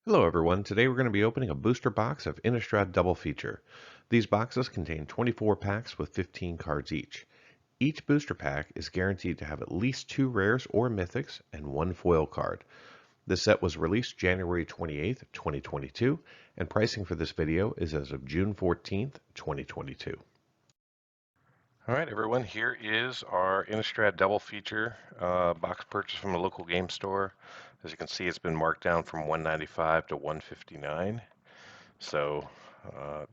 Hello everyone, today we're going to be opening a booster box of Innistrad Double Feature. These boxes contain 24 packs with 15 cards each. Each booster pack is guaranteed to have at least 2 rares or mythics and 1 foil card. This set was released January 28th, 2022, and pricing for this video is as of June 14th, 2022. Alright everyone, here is our Innistrad Double Feature box purchase from a local game store. As you can see, it's been marked down from $195 to $159. So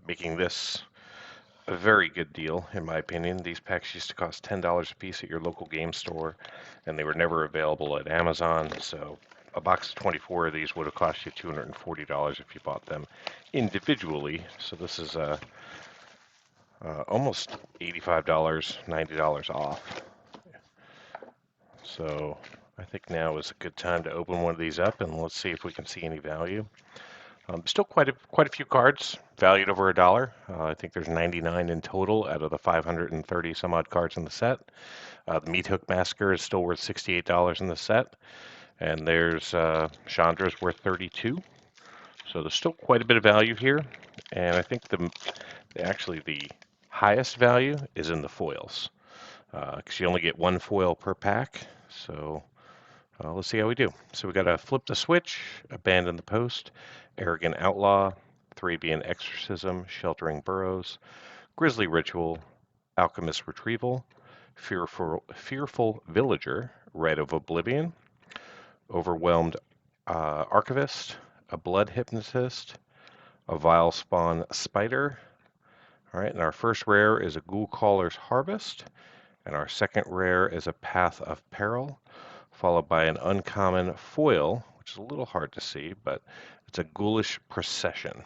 making this a very good deal, in my opinion. These packs used to cost $10 a piece at your local game store, and they were never available at Amazon. So a box of 24 of these would have cost you $240 if you bought them individually. So this is almost $85, $90 off. So I think now is a good time to open one of these up, and let's see if we can see any value. Still quite a few cards valued over $1. I think there's 99 in total out of the 530 some odd cards in the set. The Meat Hook Massacre is still worth $68 in the set, and there's Chandra's worth $32. So there's still quite a bit of value here, and I think actually the highest value is in the foils, because you only get 1 foil per pack. So let's see how we do. So we got to Flip the Switch, Abandon the Post, Arrogant Outlaw, Thrabian Exorcism, Sheltering Burrows, Grisly Ritual, Alchemist Retrieval, Fearful Villager, Rite of Oblivion, Overwhelmed Archivist, a Blood Hypnotist, a Vile Spawn Spider. All right, and our first rare is a Ghoul Caller's Harvest, and our second rare is a Path of Peril, followed by an uncommon foil, which is a little hard to see, but it's a Ghoulish Procession.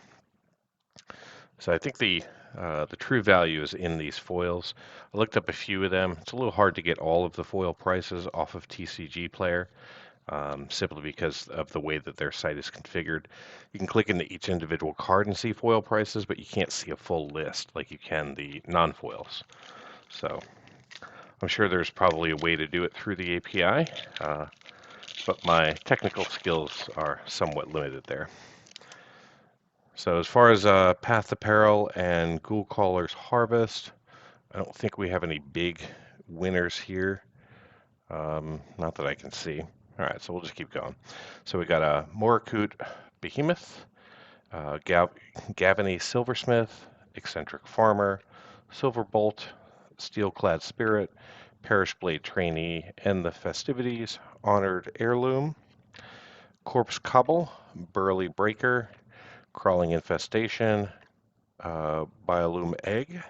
So I think the true value is in these foils. I looked up a few of them. It's a little hard to get all of the foil prices off of TCG Player, simply because of the way that their site is configured. You can click into each individual card and see foil prices, but you can't see a full list like you can the non-foils. So I'm sure there's probably a way to do it through the API, but my technical skills are somewhat limited there. So as far as Path to Peril and Ghoul Caller's Harvest, I don't think we have any big winners here. Not that I can see. All right, so we'll just keep going. So we got a Morakut Behemoth, Gavany Silversmith, Eccentric Farmer, Silverbolt, Steelclad Spirit, Parish Blade Trainee, End the Festivities, Honored Heirloom, Corpse Cobble, Burly Breaker, Crawling Infestation, Biolume Egg,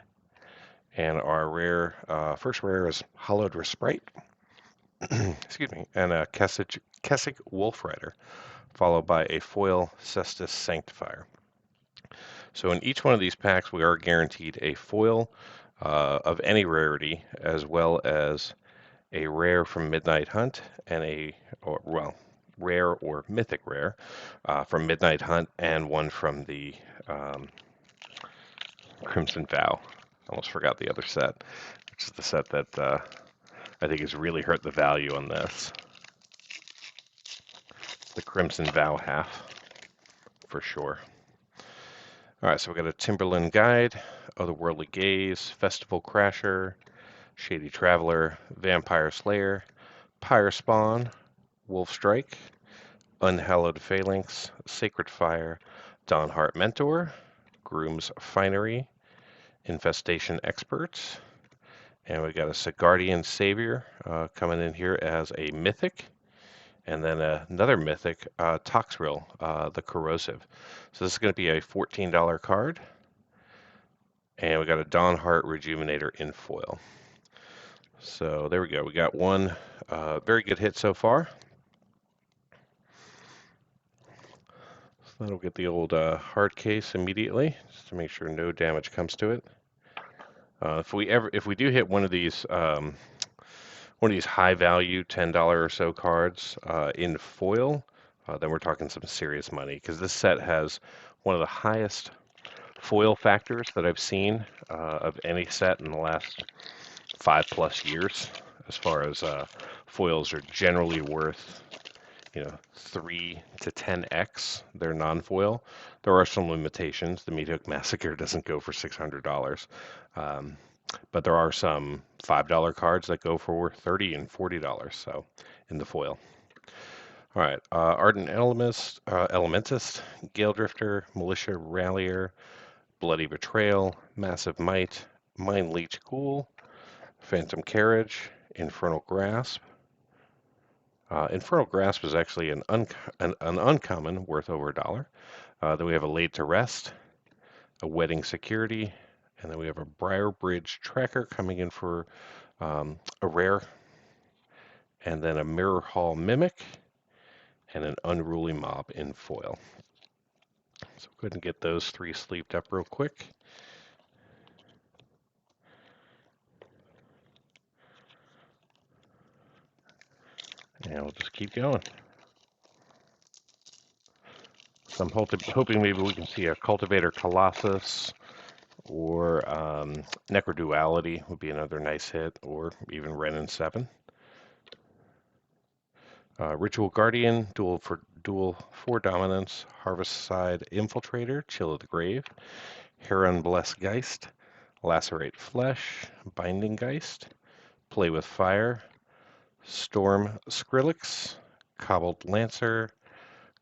and our rare, first rare is Hollowed Respite, excuse me, and a Kessick Wolf Rider, followed by a foil Cestus Sanctifier. So in each one of these packs, we are guaranteed a foil of any rarity, as well as a rare from Midnight Hunt and rare or mythic rare from Midnight Hunt, and one from the Crimson Vow. Almost forgot the other set, which is the set that I think has really hurt the value on this. The Crimson Vow half, for sure. All right, so we got a Timberland Guide, Otherworldly Gaze, Festival Crasher, Shady Traveler, Vampire Slayer, Pyre Spawn, Wolf Strike, Unhallowed Phalanx, Sacred Fire, Dawnheart Mentor, Groom's Finery, Infestation Experts, and we got a Sigardian Savior coming in here as a mythic, and then another mythic, Toxrill, the Corrosive. So this is going to be a $14 card, and we got a Dawnheart Rejuvenator in foil. So there we go. We got one very good hit so far. So that'll get the old hard case immediately, just to make sure no damage comes to it. If we do hit one of these high value $10 or so cards in foil, then we're talking some serious money, because this set has one of the highest foil factors that I've seen of any set in the last 5+ years, as far as foils are generally worth 3 to 10x their non-foil. There are some limitations. The Meat Hook Massacre doesn't go for $600, um, but there are some $5 cards that go for $30 and $40. So in the foil. All right, Ardent Elementist, Gale Drifter, Militia Rallier, Bloody Betrayal, Massive Might, Mind Leech Ghoul, Phantom Carriage, Infernal Grasp. Infernal Grasp is actually an uncommon worth over $1. Then we have a Laid to Rest, a Wedding Security, and then we have a Briar Bridge Tracker coming in for a rare, and then a Mirror Hall Mimic, and an Unruly Mob in foil. So go ahead and get those 3 sleeved up real quick. And we'll just keep going. So I'm hoping maybe we can see a Cultivator Colossus, or Necroduality would be another nice hit, or even Ren and 7. Ritual Guardian, dual for dominance, Harvestside Infiltrator, Chill of the Grave, Heron Bless Geist, Lacerate Flesh, Binding Geist, Play with Fire, Storm Skrillex, Cobbled Lancer,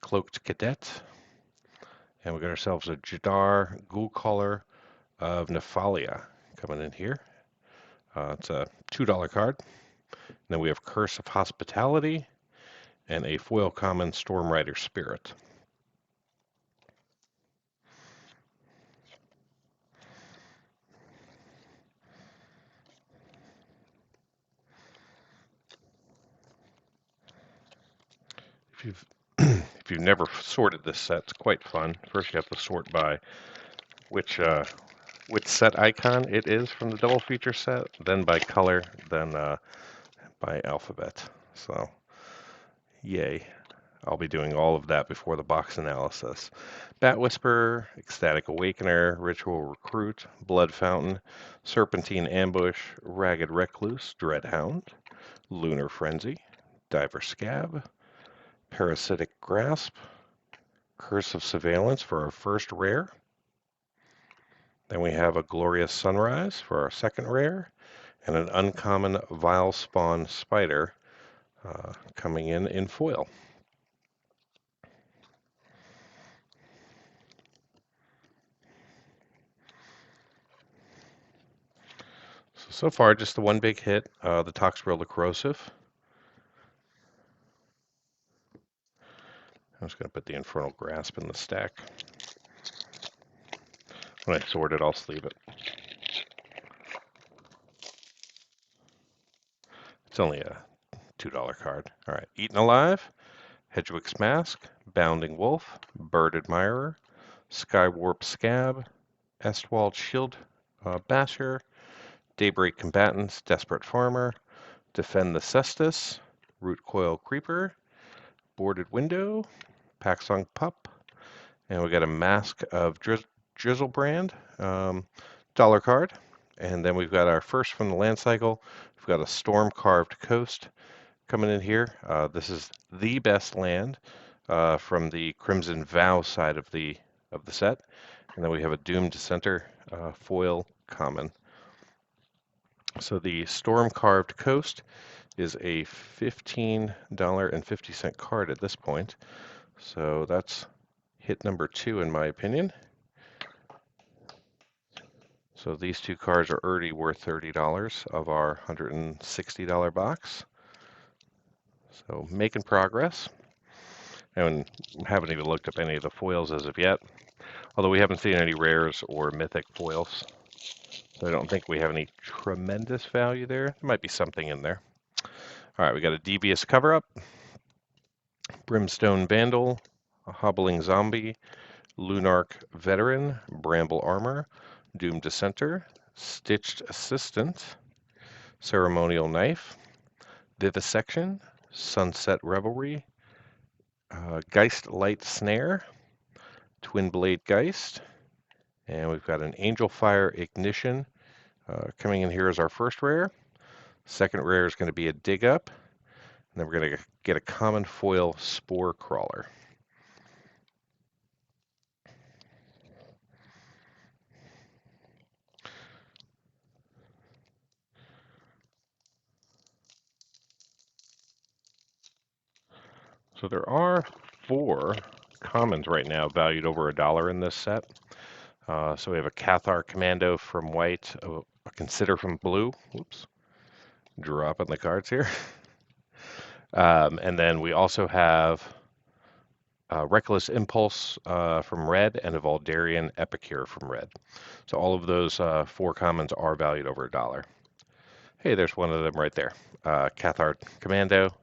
Cloaked Cadet, and we got ourselves a Jadar Ghoul Caller of Nephalia coming in here. It's a $2 card. And then we have Curse of Hospitality and a foil common Storm Rider Spirit. If you've if you've never sorted this set, it's quite fun. First, you have to sort by which set icon it is from the double feature set, then by color, then by alphabet. So, yay. I'll be doing all of that before the box analysis. Bat Whisperer, Ecstatic Awakener, Ritual Recruit, Blood Fountain, Serpentine Ambush, Ragged Recluse, Dreadhound, Lunar Frenzy, Diver Scab, Parasitic Grasp, Curse of Surveillance for our first rare. Then we have a Glorious Sunrise for our second rare, and an uncommon Vile Spawn Spider coming in foil. So far, just the one big hit, the Toxrill the Corrosive. I'm just going to put the Infernal Grasp in the stack. When I sort it, I'll sleeve it. It's only a $2 card. All right, Eaten Alive, Hedgewick's Mask, Bounding Wolf, Bird Admirer, Skywarp Scab, Estwald Shield Basher, Daybreak Combatants, Desperate Farmer, Defend the Cestus, Root Coil Creeper, Boarded Window, Paxong Pup, and we got a Mask of Drizzlebrand, $1 card. And then we've got our first from the land cycle. We've got a Storm Carved Coast coming in here. This is the best land from the Crimson Vow side of the set. And then we have a Doomed Center foil common. So the Storm Carved Coast is a $15.50 card at this point. So that's hit number 2 in my opinion. So these 2 cards are already worth $30 of our $160 box. So making progress. And haven't even looked up any of the foils as of yet. Although we haven't seen any rares or mythic foils. So I don't think we have any tremendous value there. There might be something in there. All right, we got a Devious Cover-Up, Brimstone Vandal, a Hobbling Zombie, Lunarch Veteran, Bramble Armor, Doomed Dissenter, Stitched Assistant, Ceremonial Knife, Vivisection, Sunset Revelry, Geist Light Snare, Twin Blade Geist, and we've got an Angel Fire Ignition coming in here as our first rare. Second rare is going to be a Dig Up. And then we're going to get a common foil Spore Crawler. So there are 4 commons right now valued over $1 in this set. So we have a Cathar Commando from white, a Consider from blue. Whoops, dropping the cards here. And then we also have Reckless Impulse from red and a Voldarian Epicure from red. So all of those 4 commons are valued over $1. Hey, there's one of them right there. Cathar Commando,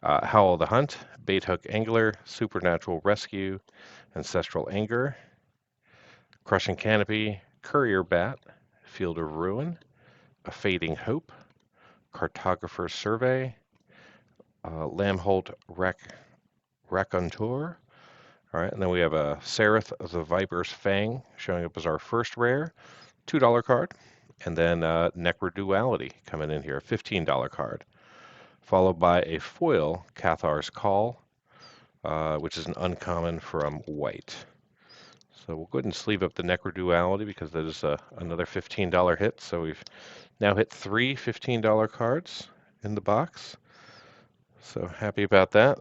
Howl the Hunt, Bait Hook Angler, Supernatural Rescue, Ancestral Anger, Crushing Canopy, Courier Bat, Field of Ruin, A Fading Hope, Cartographer's Survey, Lamholt Raconteur. All right, and then we have a Sereth the Viper's Fang showing up as our first rare, $2 card. And then Necroduality coming in here, a $15 card. Followed by a foil Cathar's Call, which is an uncommon from white. So we'll go ahead and sleeve up the Necroduality because that is another $15 hit. So we've now hit 3 $15 cards in the box. So happy about that.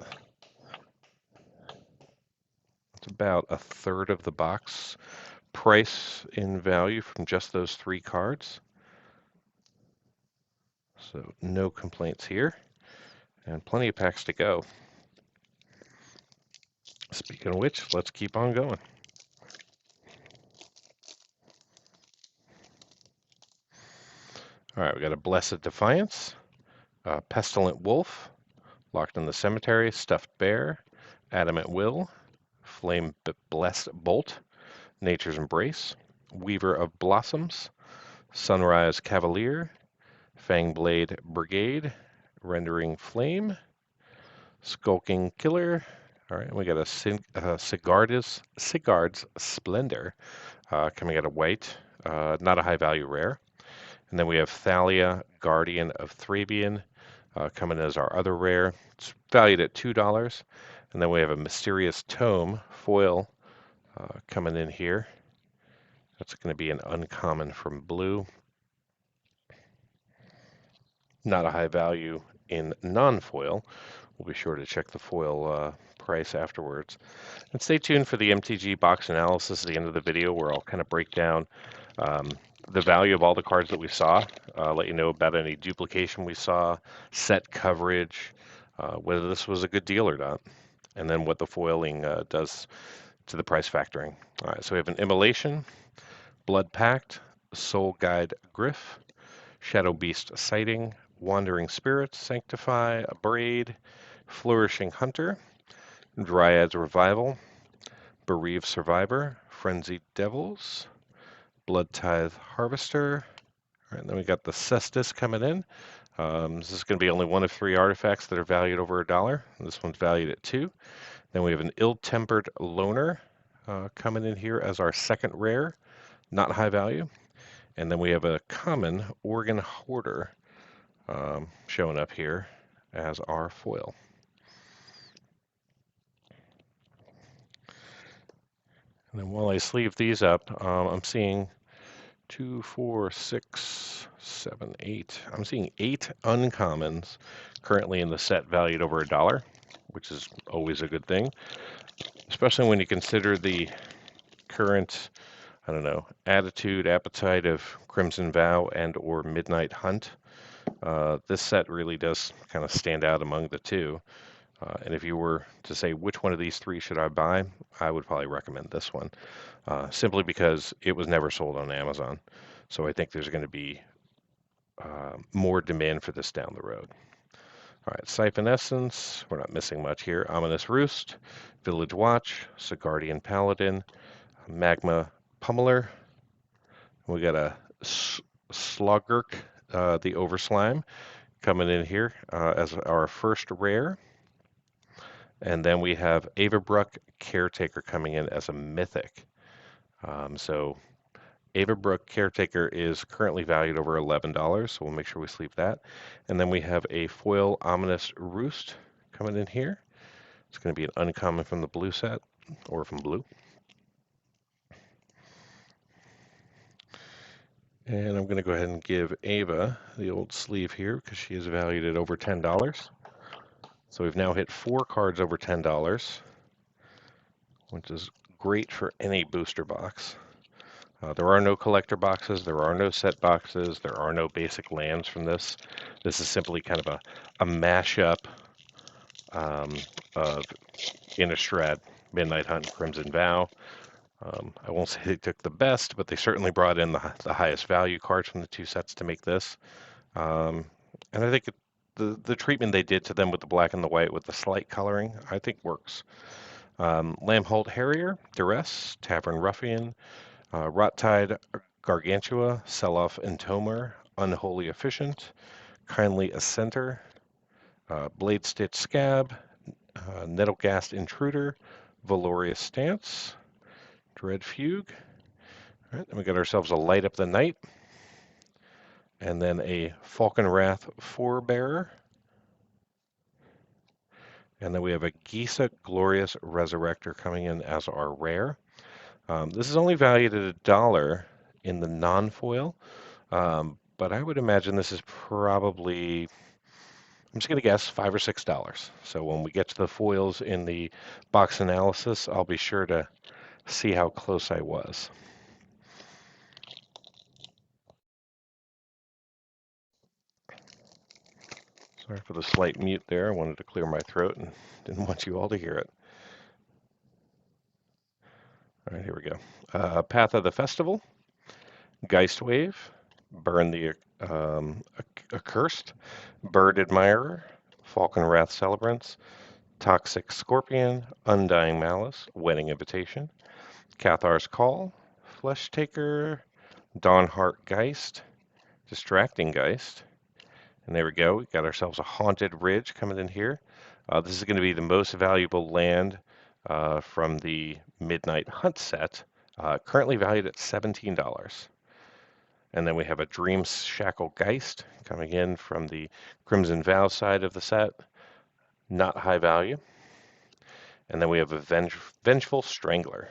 It's about a third of the box price in value from just those 3 cards. So no complaints here. And plenty of packs to go. Speaking of which, let's keep on going. All right, we got a Blessed Defiance, a Pestilent Wolf, Locked in the Cemetery, Stuffed Bear, Adamant Will, Flame Blessed Bolt, Nature's Embrace, Weaver of Blossoms, Sunrise Cavalier, Fangblade Brigade, Rendering Flame, Skulking Killer. All right, and we got a Sigard's Splendor coming out of white, not a high value rare. And then we have Thalia, Guardian of Thrabian, coming as our other rare. It's valued at $2. And then we have a Mysterious Tome foil coming in here. That's going to be an uncommon from blue. Not a high value in non-foil. We'll be sure to check the foil price afterwards. And stay tuned for the MTG box analysis at the end of the video where I'll kind of break down the value of all the cards that we saw, let you know about any duplication we saw, set coverage, whether this was a good deal or not, and then what the foiling does to the price factoring. All right, so we have an Immolation, Blood Pact, Soul Guide Griff, Shadow Beast Sighting, Wandering Spirit, Sanctify, Braid, Flourishing Hunter, Dryad's Revival, Bereaved Survivor, Frenzied Devils, Blood Tithe Harvester. All right, then we got the Cestus coming in. This is going to be only one of 3 artifacts that are valued over $1. This one's valued at 2. Then we have an Ill-Tempered Loner coming in here as our second rare, not high value. And then we have a common Organ Hoarder showing up here as our foil. And then while I sleeve these up, I'm seeing 2, 4, 6, 7, 8. I'm seeing 8 uncommons currently in the set valued over $1, which is always a good thing, especially when you consider the current, I don't know, attitude, appetite of Crimson Vow and or Midnight Hunt. This set really does kind of stand out among the two. And if you were to say which one of these 3 should I buy, I would probably recommend this one, simply because it was never sold on Amazon. So I think there's going to be more demand for this down the road. All right, Siphon Essence, we're not missing much here. Ominous Roost, Village Watch, Sigardian Paladin, Magma Pummeler. We got a Slogurk, the Overslime, coming in here as our first rare. And then we have Avabruck Caretaker coming in as a mythic. So Avabrook Caretaker is currently valued over $11, so we'll make sure we sleeve that. And then we have a foil Ominous Roost coming in here. It's going to be an uncommon from the blue set, or from blue. And I'm going to go ahead and give Ava the old sleeve here because she is valued at over $10. So we've now hit 4 cards over $10, which is great for any booster box. There are no collector boxes, there are no set boxes, there are no basic lands from this. This is simply kind of a mashup of Innistrad, Midnight Hunt, Crimson Vow. I won't say they took the best, but they certainly brought in the highest value cards from the two sets to make this. And I think the treatment they did to them with the black and the white with the slight coloring, I think works. Lambholt Harrier, Duress, Tavern Ruffian, Rottide Gargantua, Sell-Off Entomer, Unholy Efficient, Kindly Assenter, Blade Stitch Scab, Nettlegast Intruder, Valorious Stance, Dread Fugue. All right, then we got ourselves a Light Up the Night, and then a Falconwrath Forebearer, and then we have a Gisa Glorious Resurrector coming in as our rare. This is only valued at $1 in the non-foil, but I would imagine this is probably, I'm just going to guess, $5 or $6. So when we get to the foils in the box analysis, I'll be sure to see how close I was. Sorry for the slight mute there. I wanted to clear my throat and didn't want you all to hear it. All right, here we go. Path of the Festival, Geistwave, Burn the Accursed, Bird Admirer, Falconwrath Celebrants, Toxic Scorpion, Undying Malice, Wedding Invitation, Cathar's Call, Flesh Taker, Dawnheart Geist, Distracting Geist, and there we go. We got ourselves a Haunted Ridge coming in here. This is going to be the most valuable land from the Midnight Hunt set, currently valued at $17. And then we have a Dream Shackle Geist coming in from the Crimson Vow side of the set, not high value. And then we have a Vengeful Strangler.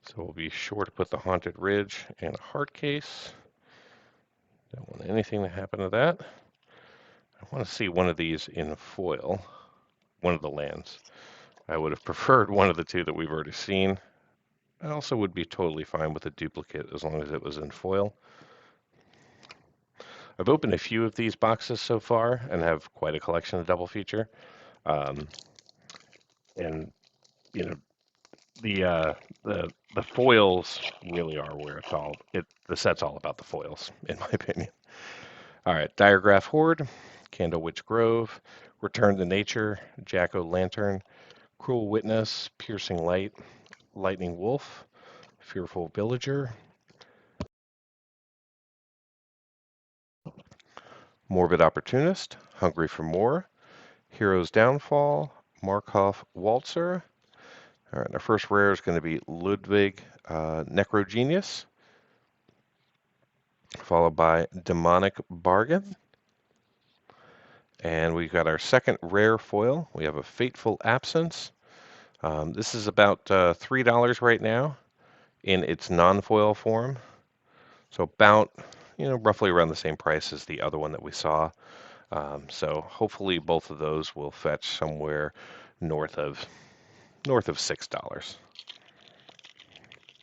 So we'll be sure to put the Haunted Ridge in a hard case. Don't want anything to happen to that. I want to see one of these in foil, one of the lands. I would have preferred one of the two that we've already seen. I also would be totally fine with a duplicate as long as it was in foil. I've opened a few of these boxes so far and have quite a collection of double feature. And you know, the foils really are where it's all. The set's all about the foils, in my opinion. All right, Diregraph Horde, Candle Witch Grove, Return to Nature, Jack-o'-lantern, Cruel Witness, Piercing Light, Lightning Wolf, Fearful Villager, Morbid Opportunist, Hungry for More, Hero's Downfall, Markov Waltzer. All right, our first rare is going to be Ludwig Necrogenius, followed by Demonic Bargain. And we've got our second rare foil. We have a Fateful Absence. This is about $3 right now in its non-foil form. So about, roughly around the same price as the other one that we saw. So hopefully both of those will fetch somewhere north of $6.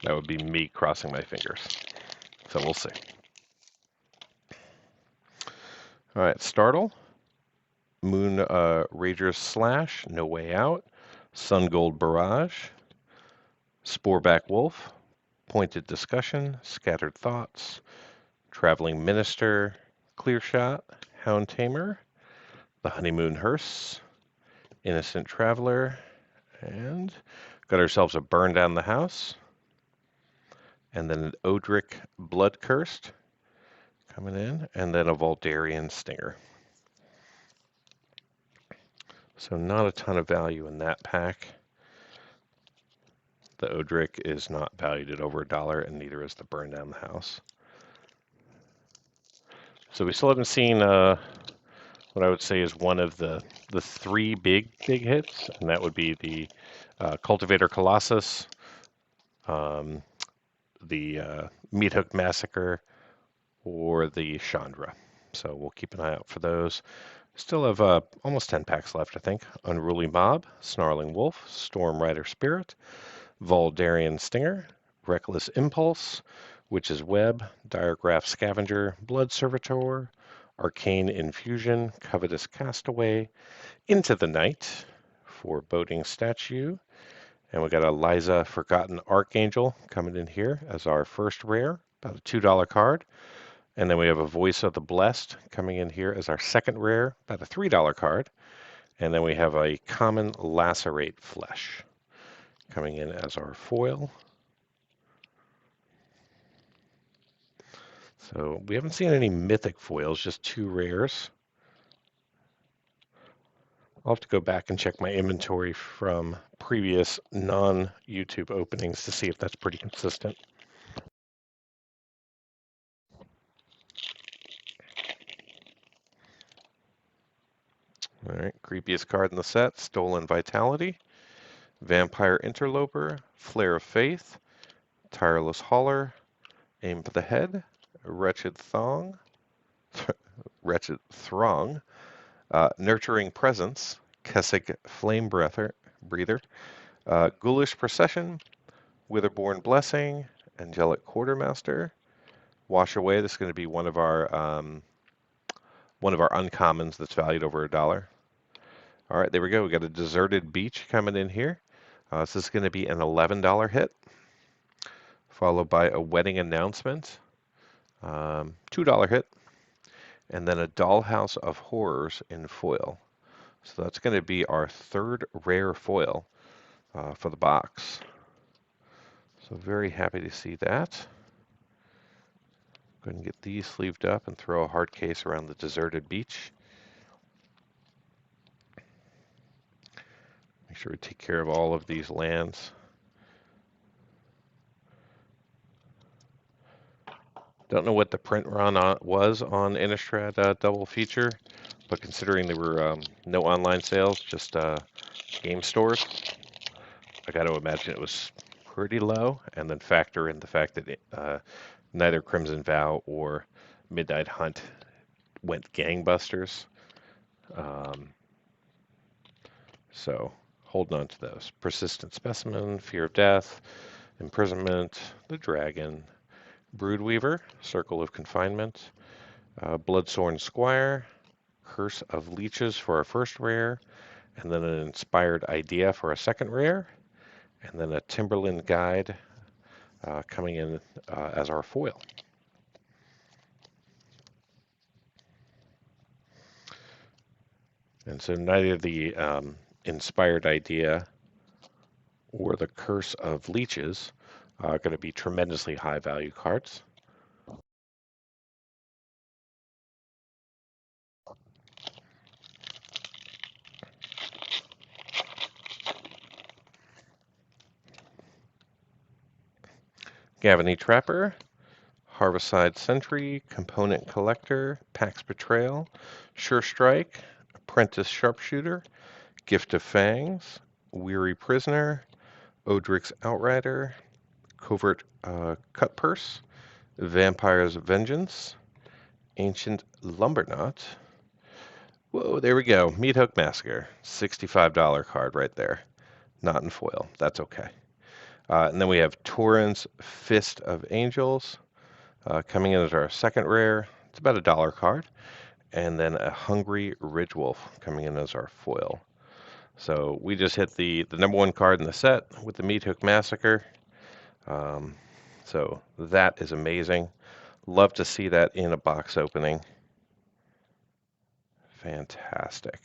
That would be me crossing my fingers. So we'll see. All right, Startle, Moon Rager's Slash, No Way Out, Sun Gold Barrage, Sporeback Wolf, Pointed Discussion, Scattered Thoughts, Traveling Minister, Clear Shot, Hound Tamer, The Honeymoon Hearse, Innocent Traveler, and got ourselves a Burn Down the House, and then an Odric Blood Cursed coming in, and then a Voldarian Stinger. So not a ton of value in that pack. The Odric is not valued at over $1, and neither is the Burn Down the House. So we still haven't seen what I would say is one of the three big hits, and that would be the Cultivator Colossus, um, the Meat Hook Massacre, or the Chandra. So we'll keep an eye out for those. Still have almost 10 packs left, I think. Unruly Mob, Snarling Wolf, Storm Rider Spirit, Voldarian Stinger, Reckless Impulse, Witch's Web, Diregraph Scavenger, Blood Servitor, Arcane Infusion, Covetous Castaway, Into the Night, Foreboding Statue, and we got a Liza Forgotten Archangel coming in here as our first rare, about a $2 card. And then we have a Voice of the Blessed coming in here as our second rare, about a $3 card. And then we have a common Lacerate Flesh coming in as our foil. So we haven't seen any mythic foils, just two rares. I'll have to go back and check my inventory from previous non-YouTube openings to see if that's pretty consistent. All right, creepiest card in the set, Stolen Vitality, Vampire Interloper, Flare of Faith, Tireless Hauler, Aim for the Head, Wretched Throng, Nurturing Presence, Kessig Flame Breather, Ghoulish Procession, Witherborn Blessing, Angelic Quartermaster, Wash Away. This is going to be one of our uncommons that's valued over $1. All right, there we go. We got a Deserted Beach coming in here. This is going to be an $11 hit, followed by a Wedding Announcement, $2 hit, and then a Dollhouse of Horrors in foil. So that's going to be our third rare foil for the box. So very happy to see that. Go ahead and get these sleeved up and throw a hard case around the Deserted Beach. Make sure we take care of all of these lands. Don't know what the print run was on Innistrad double feature, but considering there were no online sales, just game stores, I got to imagine it was pretty low, and then factor in the fact that neither Crimson Vow or Midnight Hunt went gangbusters. So holding on to those. Persistent Specimen, Fear of Death, Imprisonment, the Dragon, Broodweaver, Circle of Confinement, Bloodsorn Squire, Curse of Leeches for our first rare, and then an Inspired Idea for a second rare, and then a Timberland Guide coming in as our foil. And so neither the Inspired Idea or the Curse of Leeches are going to be tremendously high value cards. Gavany Trapper, Harvestside Sentry, Component Collector, Pax Betrayal, Sure Strike, Apprentice Sharpshooter, Gift of Fangs, Weary Prisoner, Odric's Outrider, Covert Cutpurse, Vampire's Vengeance, Ancient Lumberknot. Whoa, there we go. Meat Hook Massacre. $65 card right there. Not in foil. That's okay. And then we have Tauren's Fist of Angels coming in as our second rare. It's about a dollar card. And then a Hungry Ridgewolf coming in as our foil. So we just hit the number one card in the set with the Meat Hook Massacre. So that is amazing. Love to see that in a box opening. Fantastic.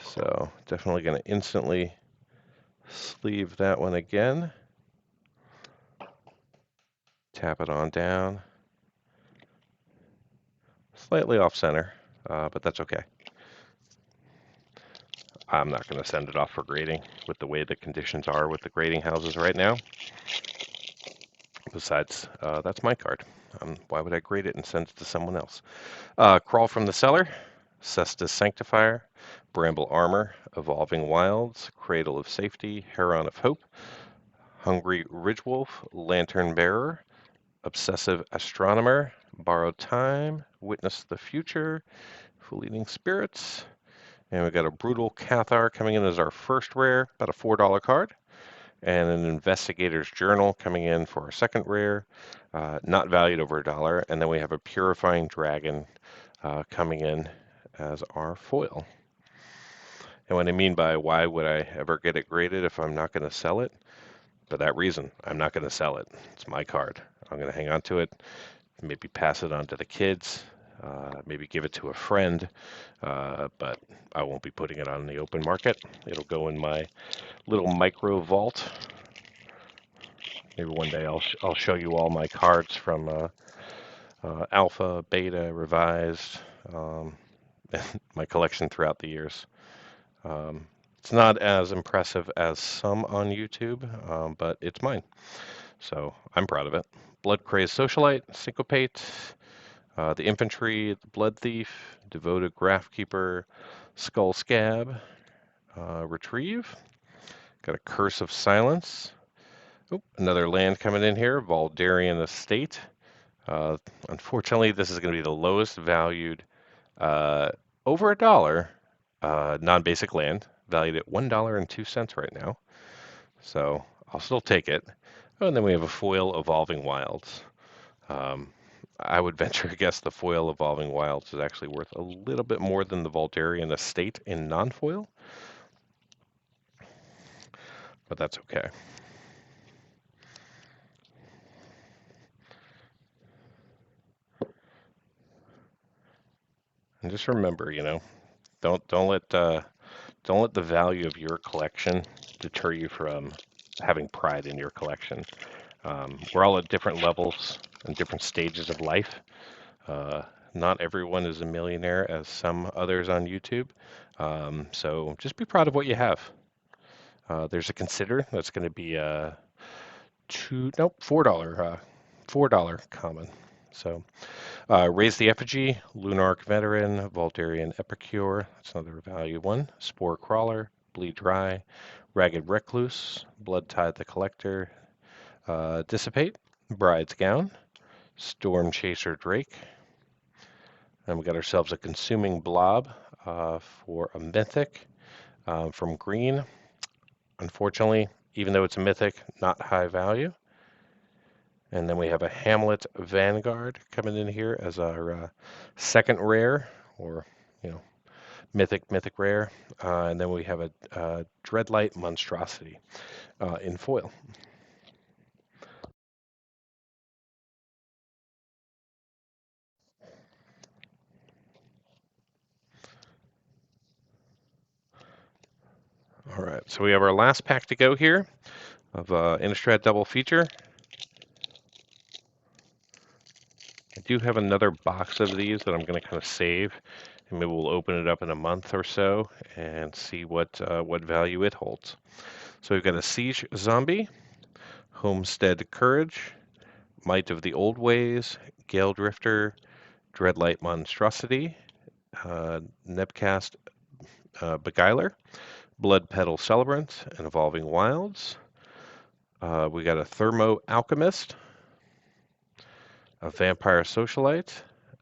So definitely going to instantly sleeve that one again. Tap it on down. Slightly off center, but that's okay. I'm not going to send it off for grading with the way the conditions are with the grading houses right now. Besides, that's my card. Why would I grade it and send it to someone else? Crawl from the Cellar, Cestus Sanctifier, Bramble Armor, Evolving Wilds, Cradle of Safety, Heron of Hope, Hungry Ridgewolf, Lantern Bearer, Obsessive Astronomer, Borrowed Time, Witness the Future, Fleeting Spirits, and we got a Brutal Cathar coming in as our first rare, about a $4 card, and an Investigator's Journal coming in for our second rare, not valued over $1, and then we have a Purifying Dragon coming in as our foil. And what I mean by why would I ever get it graded if I'm not going to sell it? For that reason, I'm not going to sell it. It's my card. I'm going to hang on to it, maybe pass it on to the kids, maybe give it to a friend, but I won't be putting it on the open market. It'll go in my little micro vault. Maybe one day I'll show you all my cards from Alpha, Beta, Revised, my collection throughout the years. It's not as impressive as some on YouTube, but it's mine. So I'm proud of it. Blood Crazed Socialite, Syncopate, the Infantry, the Blood Thief, Devoted Graphkeeper, Skull Scab, Retrieve. Got a Curse of Silence. Oh, another land coming in here, Valdarian Estate. Unfortunately, this is going to be the lowest valued over $1 non-basic land, valued at $1.02 right now. So I'll still take it. Oh, and then we have a foil Evolving Wilds. I would venture to guess the foil Evolving Wilds is actually worth a little bit more than the Valdarian Estate in non-foil, but that's okay. And just remember, don't let the value of your collection deter you from having pride in your collection. We're all at different levels and different stages of life. Not everyone is a millionaire as some others on YouTube. So just be proud of what you have. There's a Consider that's going to be $4 common. So Raise the Effigy, Lunarch Veteran, Valdarian Epicure, that's another value one, Spore Crawler, Bleed Dry, Ragged Recluse, Blood Tide the Collector, Dissipate, Bride's Gown, Storm Chaser Drake, and we got ourselves a Consuming Blob for a Mythic from Green. Unfortunately, even though it's a Mythic, not high value. And then we have a Hamlet Vanguard coming in here as our second rare, or mythic rare. And then we have a Dreadlight Monstrosity in foil. All right, so we have our last pack to go here of Innistrad Double Feature. I do have another box of these that I'm going to kind of save, and maybe we'll open it up in a month or so and see what value it holds. So we've got a Siege Zombie, Homestead Courage, Might of the Old Ways, Gale Drifter, Dreadlight Monstrosity, Nebcast Beguiler, Blood Petal Celebrant, and Evolving Wilds. We got a Thermo Alchemist, a Vampire Socialite,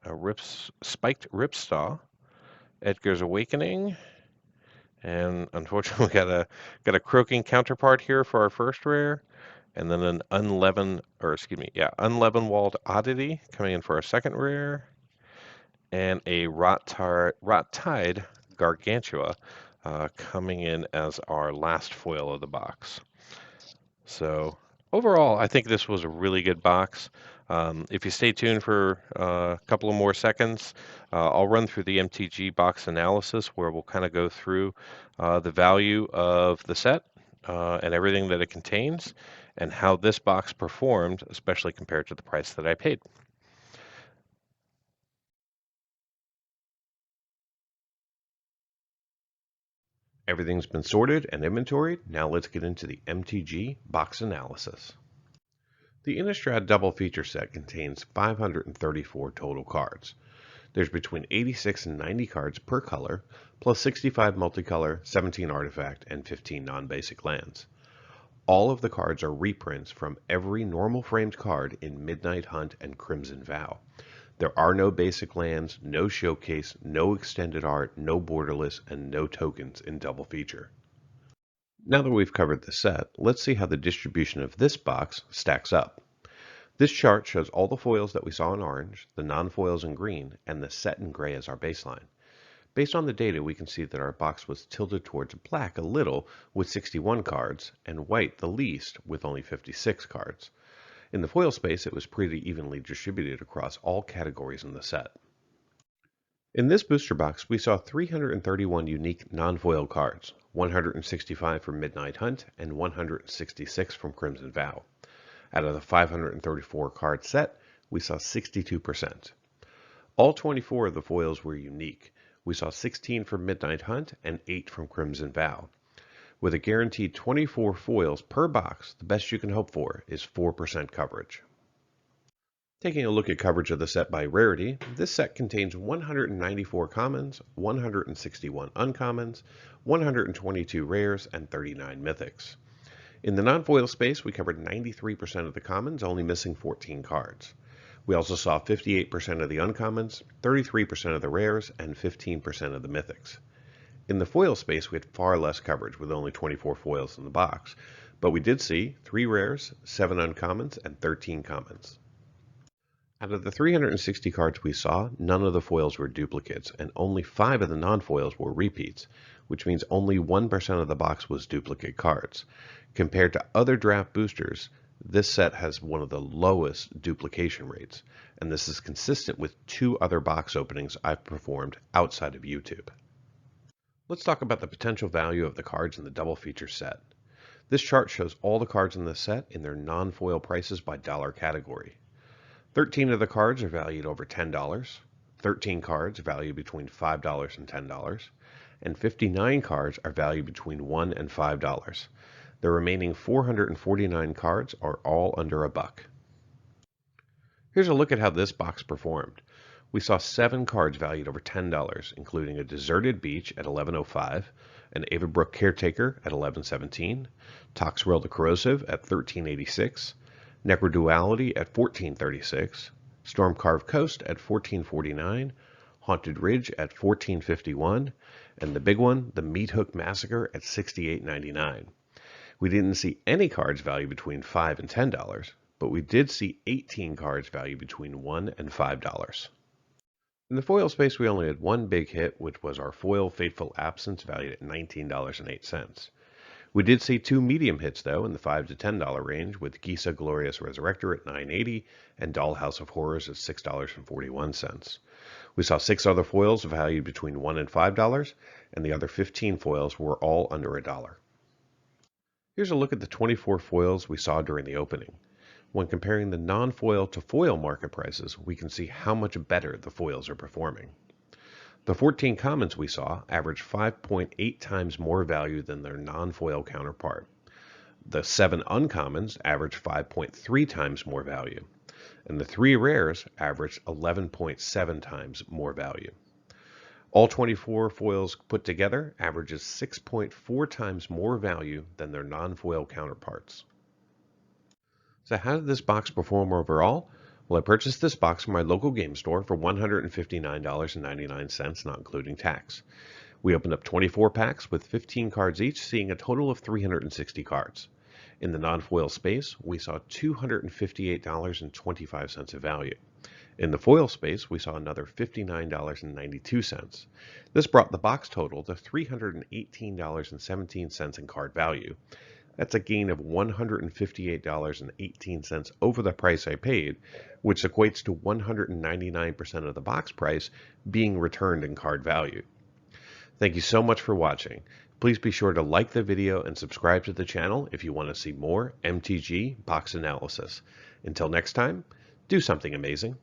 a Spiked Ripsaw, Edgar's Awakening, and unfortunately we got a Croaking Counterpart here for our first rare, and then an Unleavened Walled Oddity coming in for our second rare, and a Rot Tide Gargantua coming in as our last foil of the box. So overall, I think this was a really good box. If you stay tuned for a couple of more seconds, I'll run through the MTG box analysis where we'll kind of go through the value of the set and everything that it contains and how this box performed, especially compared to the price that I paid. Everything's been sorted and inventoried. Now let's get into the MTG box analysis. The Innistrad double feature set contains 534 total cards. There's between 86 and 90 cards per color, plus 65 multicolor, 17 artifact, and 15 non-basic lands. All of the cards are reprints from every normal framed card in Midnight Hunt and Crimson Vow. There are no basic lands, no showcase, no extended art, no borderless, and no tokens in double feature. Now that we've covered the set, let's see how the distribution of this box stacks up. This chart shows all the foils that we saw in orange, the non-foils in green, and the set in gray as our baseline. Based on the data, we can see that our box was tilted towards black a little with 61 cards, and white the least with only 56 cards. In the foil space, it was pretty evenly distributed across all categories in the set. In this booster box, we saw 331 unique non-foil cards, 165 from Midnight Hunt and 166 from Crimson Vow. Out of the 534 card set, we saw 62%. All 24 of the foils were unique. We saw 16 from Midnight Hunt and 8 from Crimson Vow. With a guaranteed 24 foils per box, the best you can hope for is 4% coverage. Taking a look at coverage of the set by rarity, this set contains 194 commons, 161 uncommons, 122 rares, and 39 mythics. In the non-foil space, we covered 93% of the commons, only missing 14 cards. We also saw 58% of the uncommons, 33% of the rares, and 15% of the mythics. In the foil space, we had far less coverage with only 24 foils in the box, but we did see 3 rares, 7 uncommons, and 13 commons. Out of the 360 cards we saw, none of the foils were duplicates, and only 5 of the non-foils were repeats, which means only 1% of the box was duplicate cards. Compared to other draft boosters, this set has one of the lowest duplication rates, and this is consistent with 2 other box openings I've performed outside of YouTube. Let's talk about the potential value of the cards in the double feature set. This chart shows all the cards in the set in their non-foil prices by dollar category. 13 of the cards are valued over $10, 13 cards valued between $5 and $10, and 59 cards are valued between $1 and $5. The remaining 449 cards are all under $1. Here's a look at how this box performed. We saw 7 cards valued over $10, including a Deserted Beach at $11.05, an Avabrook Caretaker at $11.17, Toxrill the Corrosive at $13.86, Necroduality at $14.36, Stormcarved Coast at $14.49, Haunted Ridge at $14.51, and the big one, the Meathook Massacre at $68.99. We didn't see any cards valued between $5 and $10, but we did see 18 cards valued between $1 and $5. In the foil space, we only had one big hit, which was our foil Fateful Absence valued at $19.08. We did see 2 medium hits, though, in the $5 to $10 range, with Gisa Glorious Resurrector at $9.80 and Dollhouse of Horrors at $6.41. We saw 6 other foils valued between $1 and $5, and the other 15 foils were all under $1. Here's a look at the 24 foils we saw during the opening. When comparing the non-foil to foil market prices, we can see how much better the foils are performing. The 14 commons we saw averaged 5.8 times more value than their non-foil counterpart. The 7 uncommons averaged 5.3 times more value, and the 3 rares averaged 11.7 times more value. All 24 foils put together averages 6.4 times more value than their non-foil counterparts. So how did this box perform overall? Well, I purchased this box from my local game store for $159.99, not including tax. We opened up 24 packs with 15 cards each, seeing a total of 360 cards. In the non-foil space, we saw $258.25 of value. In the foil space, we saw another $59.92. This brought the box total to $318.17 in card value. That's a gain of $158.18 over the price I paid, which equates to 199% of the box price being returned in card value. Thank you so much for watching. Please be sure to like the video and subscribe to the channel if you want to see more MTG box analysis. Until next time, do something amazing.